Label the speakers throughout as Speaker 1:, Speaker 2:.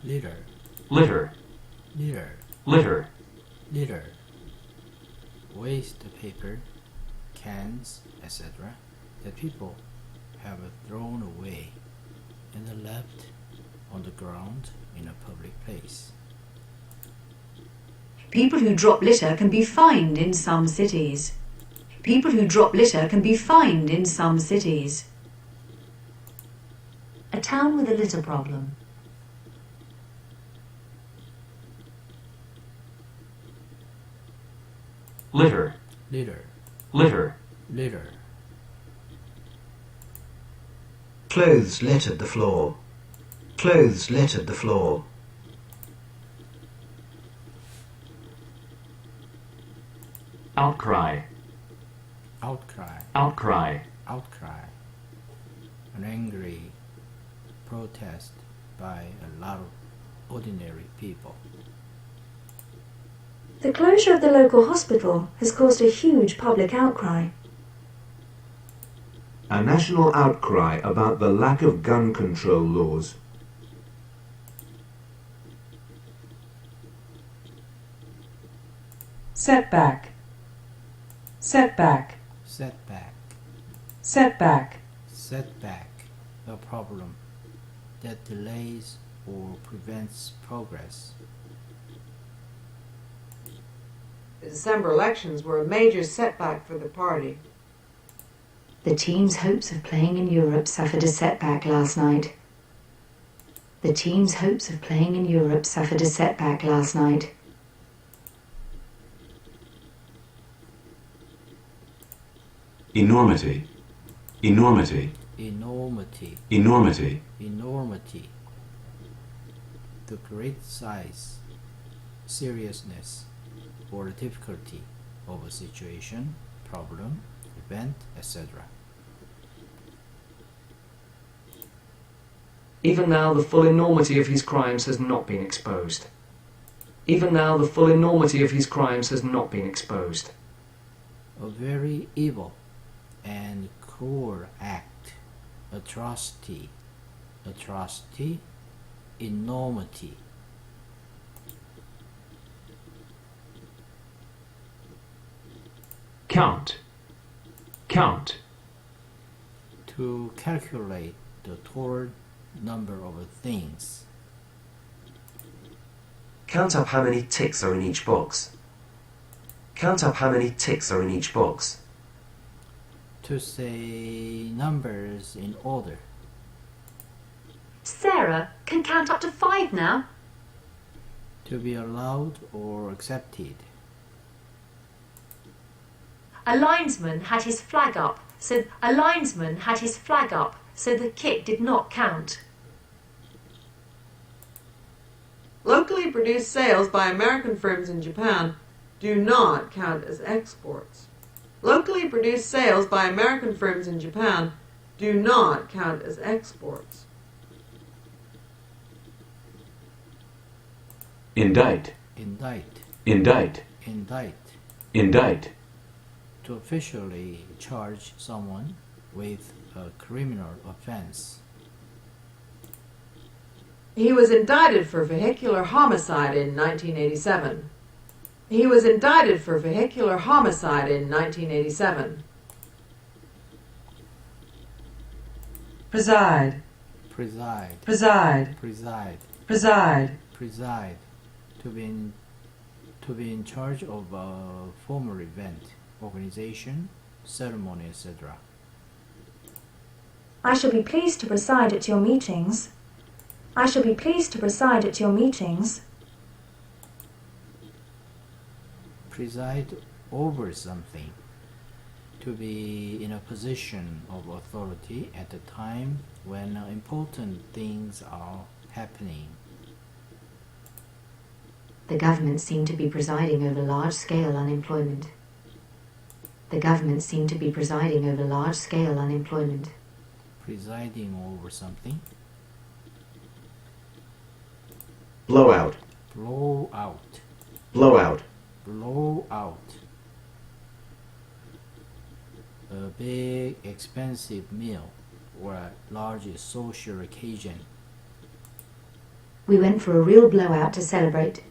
Speaker 1: litter,
Speaker 2: litter,
Speaker 1: litter,
Speaker 2: litter,
Speaker 1: litter. Waste paper, cans, etc. that people have thrown away and left on the ground in a public place.
Speaker 3: People who drop litter can be fined in some cities. People who drop litter can be fined in some cities. A town with a litter problem.
Speaker 2: litter,
Speaker 1: Litter,
Speaker 2: litter,
Speaker 1: litter.
Speaker 4: Clothes littered the floor. Clothes littered the floor.
Speaker 2: outcry,
Speaker 1: Outcry,
Speaker 2: outcry,
Speaker 1: outcry. An angry protest by a lot of ordinary people.
Speaker 5: The closure of the local hospital has caused a huge public outcry.
Speaker 6: A national outcry about the lack of gun control laws.
Speaker 7: Setback, setback,
Speaker 1: Setback,
Speaker 7: setback,
Speaker 1: setback. A problem that delays or prevents progress.
Speaker 8: The December elections were a major setback for the party.
Speaker 3: The team's hopes of playing in Europe suffered a setback last night. The team's hopes of playing in Europe suffered a setback last night.
Speaker 6: Enormity, enormity,
Speaker 1: Enormity,
Speaker 6: enormity.
Speaker 1: enormity. The great size, seriousness, or difficulty of a situation, problem, event, etc.
Speaker 9: Even now the full enormity of his crimes has not been exposed. Even now the full enormity of his crimes has not been exposed.
Speaker 1: A very evil and cruel act, atrocity, atrocity, enormity.
Speaker 2: count, count,
Speaker 1: To calculate the total number of things.
Speaker 4: Count up how many ticks are in each box. Count up how many ticks are in each box.
Speaker 1: To say numbers in order.
Speaker 3: Sarah can count up to 5 now.
Speaker 1: To be allowed or accepted.
Speaker 3: A linesman had his flag up, so the kick did not count.
Speaker 8: Locally produced sales by American firms in Japan do not count as exports. Locally produced sales by American firms in Japan do not count as exports.
Speaker 2: indict,
Speaker 1: Indict,
Speaker 2: indict,
Speaker 1: indict.
Speaker 2: indict,
Speaker 1: To officially charge someone with a criminal offense.
Speaker 8: He was indicted for vehicular homicide in 1987. He was indicted for vehicular homicide in 1987.
Speaker 7: preside,
Speaker 1: Preside,
Speaker 7: preside,
Speaker 1: preside,
Speaker 7: preside,
Speaker 1: preside. To be in charge of a formal event, organization, ceremony, etc.
Speaker 5: I shall be pleased to preside at your meetings. I shall be pleased to preside at your meetings.
Speaker 1: Preside over something. To be in a position of authority at the time when important things are happening.
Speaker 3: The government seemed to be presiding over large-scale unemployment. The government seemed to be presiding over large-scale unemployment.
Speaker 1: Presiding over something.
Speaker 4: Blowout,
Speaker 1: Blow out.
Speaker 4: blowout.
Speaker 1: Blow out. A big expensive meal or a large social occasion.
Speaker 3: We went for a real blowout to celebrate.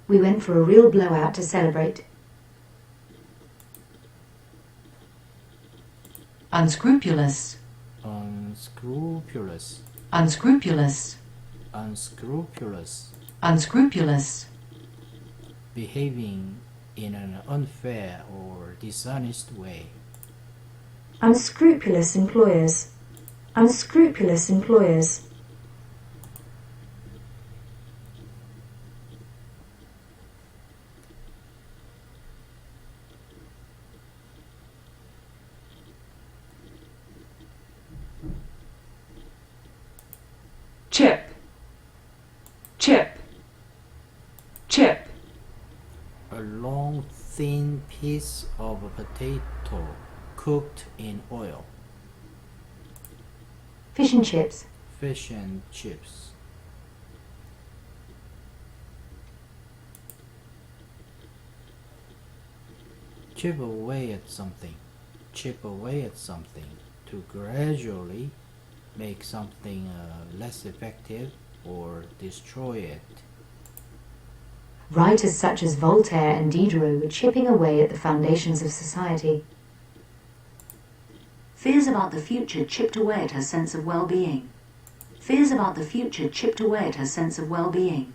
Speaker 3: We went for a real blowout to celebrate.
Speaker 10: Unscrupulous.
Speaker 1: Unscrupulous.
Speaker 10: Unscrupulous.
Speaker 1: Unscrupulous.
Speaker 10: Unscrupulous.
Speaker 1: Behaving in an unfair or dishonest way.
Speaker 5: Unscrupulous employers. Unscrupulous employers.
Speaker 7: Chip. Chip. Chip.
Speaker 1: A long, thin piece of a potato cooked in oil.
Speaker 3: Fish and chips.
Speaker 1: Fish and chips. Chip away at something. Chip away at something to gradually make something less effective or destroy it.
Speaker 3: Writers such as Voltaire and Diderot were chipping away at the foundations of society.
Speaker 10: Fears about the future chipped away at her sense of well-being. Fears about the future chipped away at her sense of well-being.